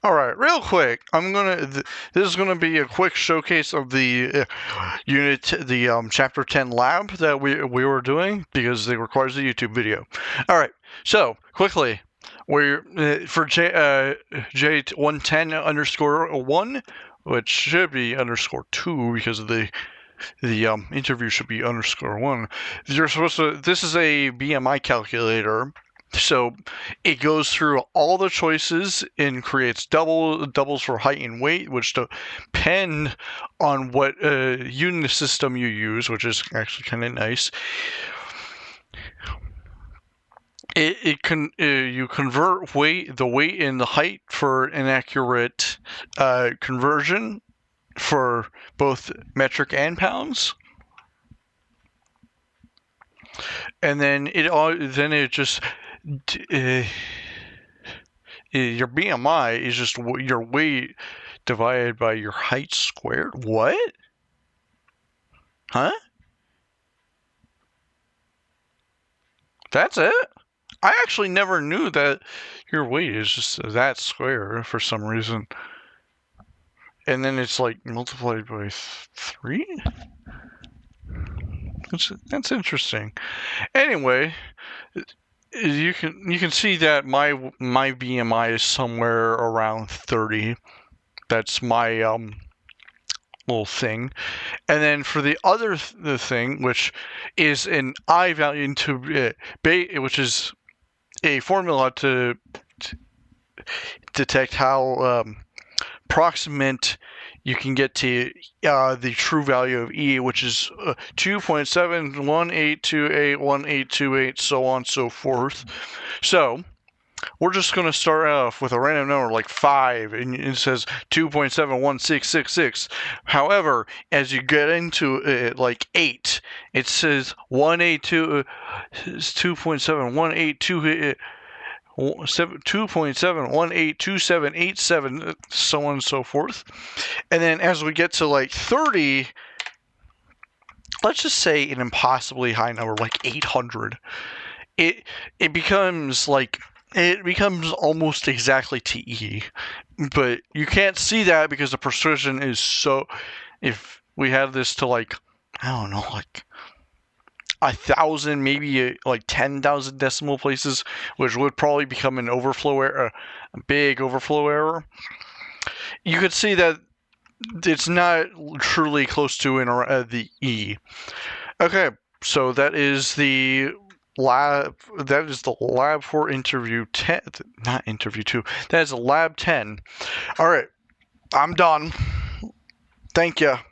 All right, real quick, this is gonna be a quick showcase of the chapter 10 lab that we were doing because it requires a YouTube video. All right, so quickly, we're for J110 underscore 1, which should be underscore 2 because of the interview should be underscore 1. You're supposed to. This is a BMI calculator. So it goes through all the choices and creates doubles for height and weight, which depend on what unit system you use, which is actually kind of nice. It can you convert the weight and the height for an accurate conversion for both metric and pounds. And then it just your BMI is just your weight divided by your height squared. What? Huh? That's it? I actually never knew that your weight is just that square for some reason. And then it's like multiplied by 3? That's interesting. Anyway, you can see that my BMI is somewhere around 30. That's my little thing. And then for the other thing, which is an I value into which is a formula to detect how proximate you can get to the true value of E, which is 2.718281828, so on and so forth. So we're just going to start off with a random number like 5, and it says 2.71666. However, as you get into it, like 8, it says 182, 2.71828. 2.7182787, so on and so forth. And then as we get to like 30, let's just say an impossibly high number, like 800, it becomes almost exactly to E. But you can't see that because the precision is so. If we had this to like, I don't know, like 1,000, maybe like 10,000 decimal places, which would probably become an overflow error, a big overflow error. You could see that it's not truly close to the E. Okay, so that is the lab. That is the lab for interview 10, not interview 2. That is lab 10. All right, I'm done. Thank you.